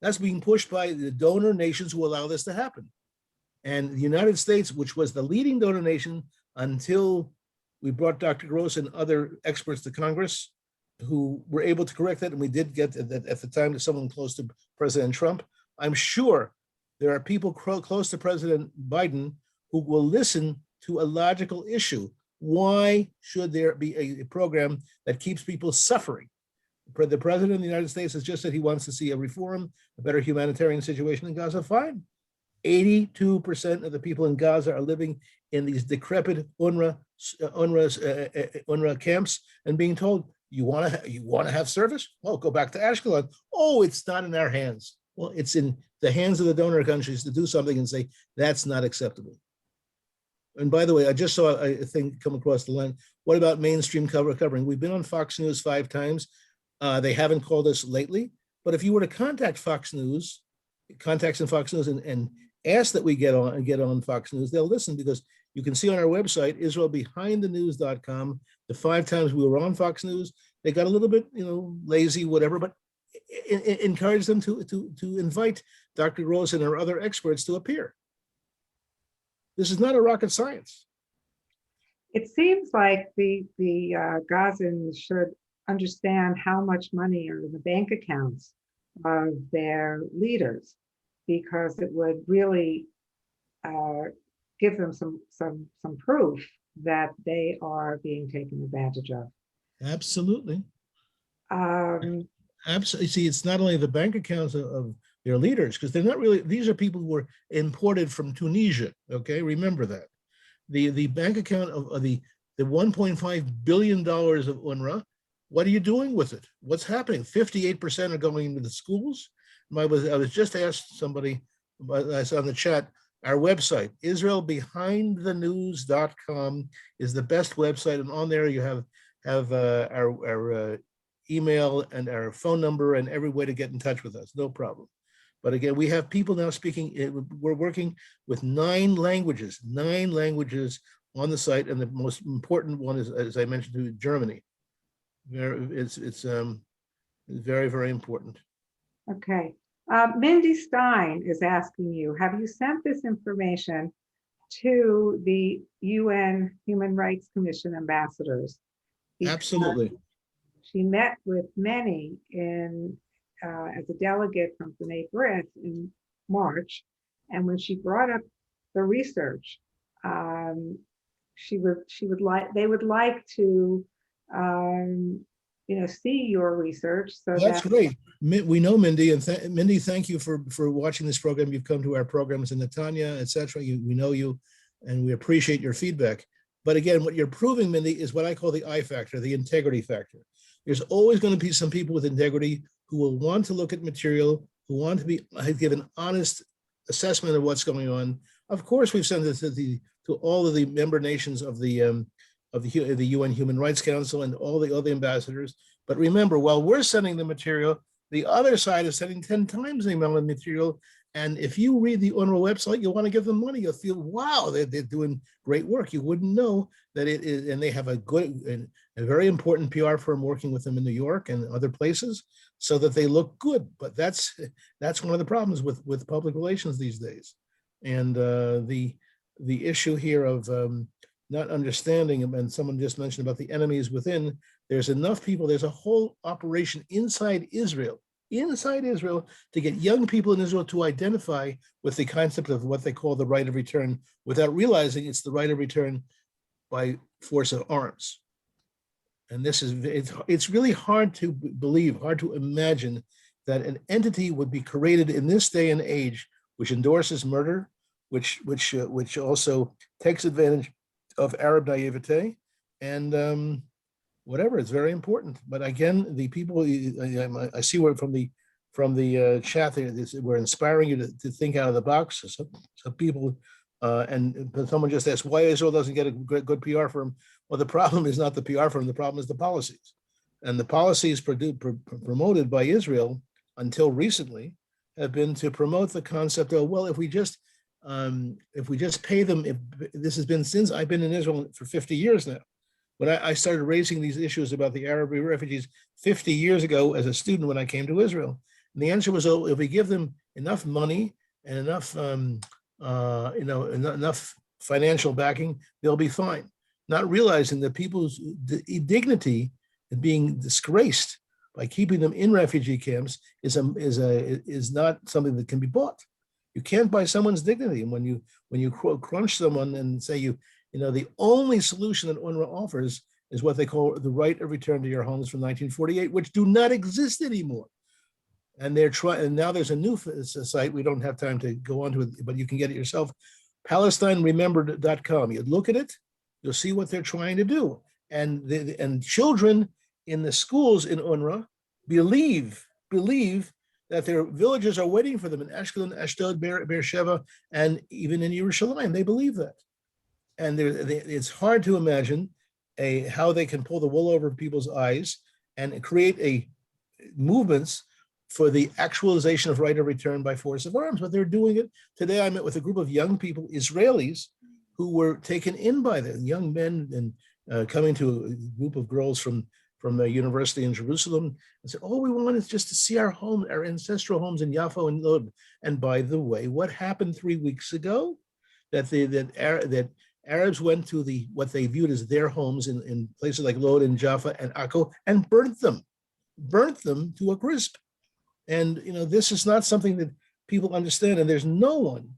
B: That's being pushed by the donor nations who allow this to happen. And the United States, which was the leading donor nation until we brought Dr. Gross and other experts to Congress who were able to correct that. And we did get at the time someone close to President Trump. I'm sure there are people close to President Biden who will listen to a logical issue. Why should there be a program that keeps people suffering? The president of the United States has just said he wants to see a reform, a better humanitarian situation in Gaza. Fine. 82% of the people in Gaza are living in these decrepit UNRWA camps and being told, you want to have service? Well, go back to Ashkelon. Oh, it's not in our hands. Well, it's in the hands of the donor countries to do something and say, that's not acceptable. And by the way, I just saw a thing come across the line. What about mainstream covering? We've been on Fox News 5 times. They haven't called us lately. But if you were to contact Fox News, contacts in Fox News and ask that we get on Fox News, they'll listen, because you can see on our website, IsraelBehindTheNews.com, the 5 times we were on Fox News, they got a little bit, lazy, whatever, but encourage them to invite Dr. Rose and our other experts to appear. This is not a rocket science.
A: It seems like the Gazans should understand how much money are in the bank accounts of their leaders, because it would really give them some proof that they are being taken advantage of.
B: Absolutely. Absolutely. See, it's not only the bank accounts of their leaders, because they're not really, these are people who were imported from Tunisia. Okay, remember that. The bank account of the $1.5 billion of UNRWA, what are you doing with it? What's happening? 58% are going into the schools. I was just asked somebody, I saw on the chat, our website, IsraelBehindTheNews.com is the best website, and on there you have our email and our phone number and every way to get in touch with us, no problem. But again, we have people now speaking, we're working with 9 languages on the site, and the most important one is, as I mentioned, Germany. It's very, very important.
A: Okay. Mindy Stein is asking you, have you sent this information to the UN Human Rights Commission ambassadors? Because
B: absolutely.
A: She met with many as a delegate from B'nai B'rith in March, and when she brought up the research, they would like to see your research. So
B: that's great. We know Mindy, and Mindy, thank you for watching this program. You've come to our programs in Netanya, etc. We know you, and we appreciate your feedback. But again, what you're proving, Mindy, is what I call the I factor, the integrity factor. There's always going to be some people with integrity who will want to look at material, who want to give an honest assessment of what's going on. Of course, we've sent it to all of the member nations of the UN Human Rights Council and all the other ambassadors. But remember, while we're sending the material, the other side is sending 10 times the amount of material. And if you read the UNRWA website, you'll want to give them money. You'll feel, wow, they're doing great work. You wouldn't know that it is, and they have a good and a very important PR firm working with them in New York and other places so that they look good. But that's one of the problems with public relations these days. And the issue here of not understanding, and someone just mentioned about the enemies within, there's enough people, there's a whole operation inside Israel to get young people in Israel to identify with the concept of what they call the right of return without realizing it's the right of return by force of arms. And this is, it's really hard to believe, hard to imagine that an entity would be created in this day and age, which endorses murder, which also takes advantage of Arab naivete, and whatever. It's very important. But again, the people, I see where from the chat there, we're inspiring you to think out of the box. So people, and someone just asked why Israel doesn't get a good PR firm. Well, the problem is not the PR firm. The problem is the policies, and the policies promoted by Israel until recently have been to promote the concept of, well, if we just pay them, this has been since I've been in Israel for 50 years now. When I started raising these issues about the Arab refugees 50 years ago as a student when I came to Israel, and the answer was, oh, if we give them enough money and enough, enough financial backing, they'll be fine. Not realizing that people's dignity is being disgraced by keeping them in refugee camps is not something that can be bought. You can't buy someone's dignity, and when you crunch someone and say The only solution that UNRWA offers is what they call the right of return to your homes from 1948, which do not exist anymore. And they're trying, and now there's a new site. We don't have time to go on to it, but you can get it yourself. PalestineRemembered.com. You look at it, you'll see what they're trying to do. And children in the schools in UNRWA believe that their villages are waiting for them in Ashkelon, Ashdod, Beersheba, and even in Yerushalayim. They believe that. And it's hard to imagine how they can pull the wool over people's eyes and create movements for the actualization of right of return by force of arms, but they're doing it. Today I met with a group of young people, Israelis, who were taken in by them, young men, and coming to a group of girls from the university in Jerusalem, and said, all we want is just to see our home, our ancestral homes in Yaffo and Lod. And by the way, what happened 3 weeks ago? That Arabs went to what they viewed as their homes in places like Lod and Jaffa and Akko and burnt them to a crisp. And this is not something that people understand. And there's no one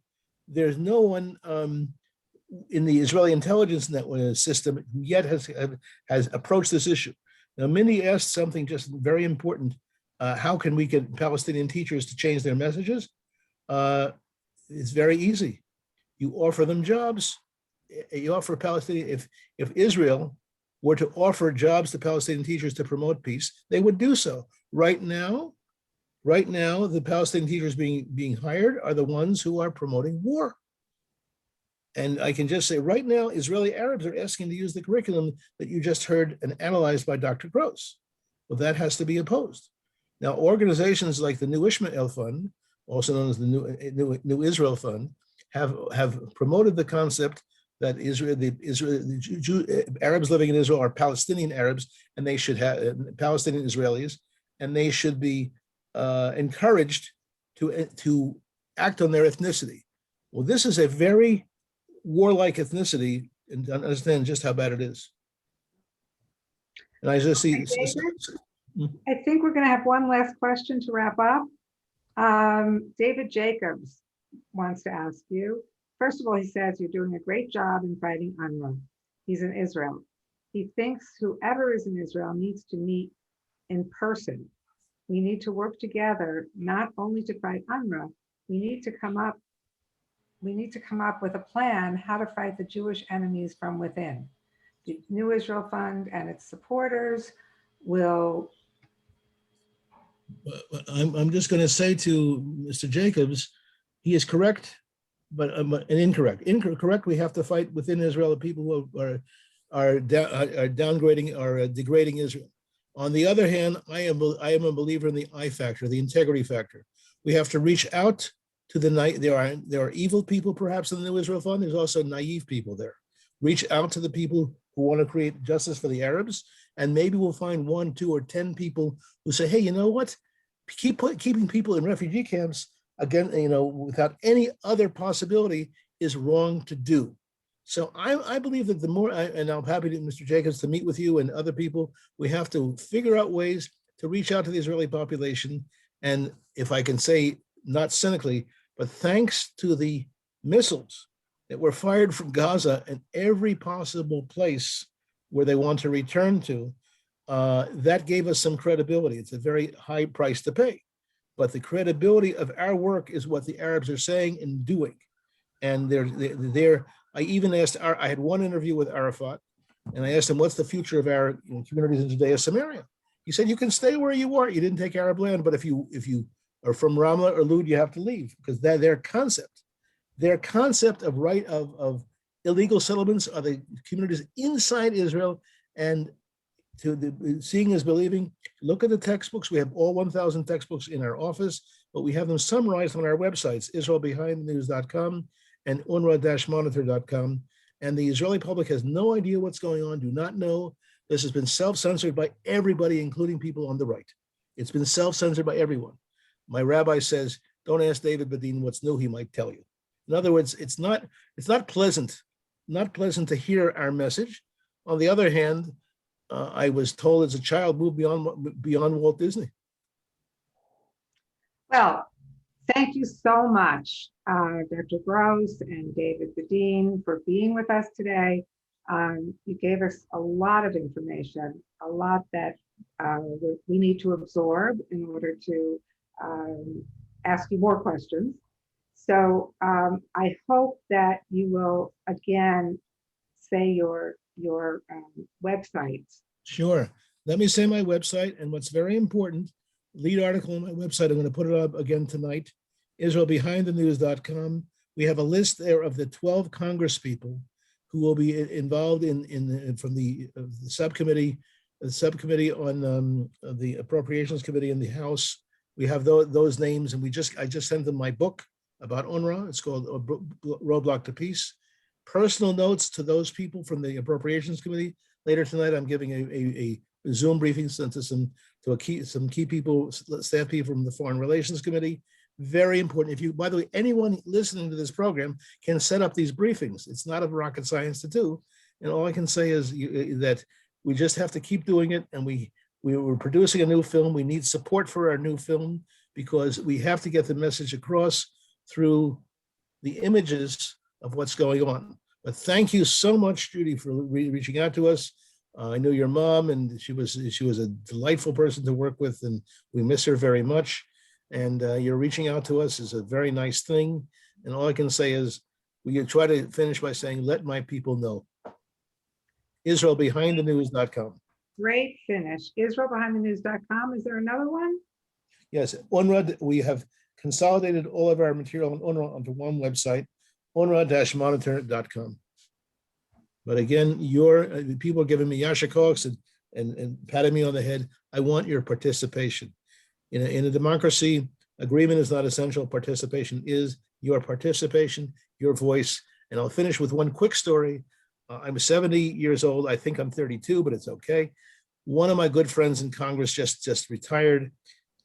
B: in the Israeli intelligence network system yet has approached this issue. Now, Mindy asked something just very important. How can we get Palestinian teachers to change their messages? It's very easy. You offer them jobs. You offer Palestinian, if Israel were to offer jobs to Palestinian teachers to promote peace, they would do so. Right now, the Palestinian teachers being hired are the ones who are promoting war. And I can just say right now, Israeli Arabs are asking to use the curriculum that you just heard and analyzed by Dr. Gross. Well, that has to be opposed. Now, organizations like the New Ishmael Fund, also known as the New Israel Fund, have promoted the concept that Arabs living in Israel are Palestinian Arabs, and they should have Palestinian Israelis, and they should be encouraged to act on their ethnicity. Well, this is a very warlike ethnicity, and understand just how bad it is. And I just see.
A: I think we're going to have one last question to wrap up. David Jacobs wants to ask you. First of all, he says you're doing a great job in fighting UNRWA. He's in Israel. He thinks whoever is in Israel needs to meet in person. We need to work together, not only to fight UNRWA. We need to come up with a plan how to fight the Jewish enemies from within. The New Israel Fund and its supporters will.
B: I'm just going to say to Mr. Jacobs, he is correct, but incorrect. Incorrect. We have to fight within Israel the people who are downgrading or degrading Israel. On the other hand, I am a believer in the I factor, the integrity factor. We have to reach out to there are evil people perhaps in the New Israel Fund. There's also naive people there. Reach out to the people who want to create justice for the Arabs, and maybe we'll find 1, 2, or 10 people who say, hey, you know what? Keeping people in refugee camps again, without any other possibility is wrong to do. So I believe that the more, and I'm happy to, Mr. Jacobs, to meet with you and other people, we have to figure out ways to reach out to the Israeli population. And if I can say, not cynically, but thanks to the missiles that were fired from Gaza and every possible place where they want to return to, that gave us some credibility. It's a very high price to pay. But the credibility of our work is what the Arabs are saying and doing. And I even asked, I had one interview with Arafat, and I asked him, what's the future of our communities in Judea, Samaria? He said, you can stay where you are. You didn't take Arab land, but if you are from Ramla or Lud, you have to leave, because their concept of illegal settlements are the communities inside Israel. And seeing is believing. Look at the textbooks. We have all 1,000 textbooks in our office, but we have them summarized on our websites, israelbehindthenews.com and unrwa-monitor.com. And the Israeli public has no idea what's going on, do not know. This has been self-censored by everybody, including people on the right. It's been self-censored by everyone. My rabbi says, don't ask David Bedein what's new, he might tell you. In other words, it's not pleasant to hear our message. On the other hand, I was told as a child, move beyond Walt Disney.
A: Well, Thank you so much, Dr. Gross and David Bedein, for being with us today. You gave us a lot of information, a lot that we need to absorb in order to ask you more questions. So I hope that you will again say your websites.
B: Sure. Let me say my website, and what's very important, lead article on my website, I'm going to put it up again tonight, IsraelBehindTheNews.com. We have a list there of the 12 Congress people who will be involved from the subcommittee on the Appropriations Committee in the House. We have those names, and I just sent them my book about UNRWA. It's called Roadblock to Peace. Personal notes to those people from the Appropriations Committee. Later tonight, I'm giving a Zoom briefing to some key people, staff people from the Foreign Relations Committee. Very important. By the way, anyone listening to this program can set up these briefings. It's not a rocket science to do. And all I can say is that we just have to keep doing it. And we're producing a new film. We need support for our new film because we have to get the message across through the images of what's going on. But thank you so much, Judy, for reaching out to us. I knew your mom, and she was a delightful person to work with, and we miss her very much. And your reaching out to us is a very nice thing. And all I can say is we try to finish by saying, let my people know. IsraelBehindTheNews.com.
A: Great finish. IsraelBehindTheNews.com. Is there another one?
B: Yes, UNRWA. We have consolidated all of our material on UNRWA onto one website, UNRWA-monitor.com. But again, people are giving me yashikoks and patting me on the head. I want your participation. In a democracy, agreement is not essential. Participation is. Your participation, your voice. And I'll finish with one quick story. I'm 70 years old. I think I'm 32, but it's okay. One of my good friends in Congress just retired,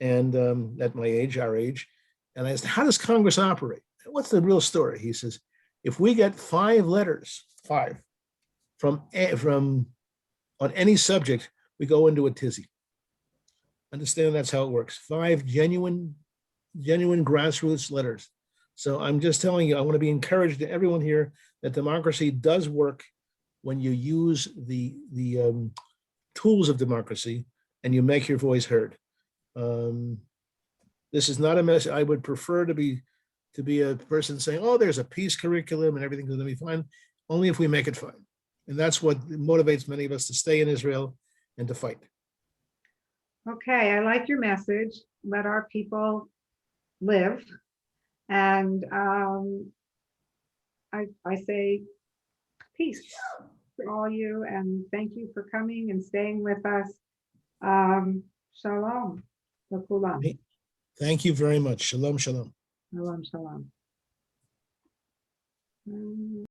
B: and at my age, our age. And I asked, how does Congress operate? What's the real story? He says, if we get 5 letters, 5, from on any subject, we go into a tizzy. Understand that's how it works. 5 genuine grassroots letters. So I'm just telling you, I want to be encouraged to everyone here that democracy does work when you use the tools of democracy and you make your voice heard. This is not a mess. I would prefer to be a person saying, oh, there's a peace curriculum and everything's going to be fine, only if we make it fine. And that's what motivates many of us to stay in Israel and to fight.
A: Okay, I like your message. Let our people live. And I say peace to all you, and thank you for coming and staying with us. Shalom. L'kulam.
B: Thank you very much. Shalom, shalom.
A: Shalom, shalom.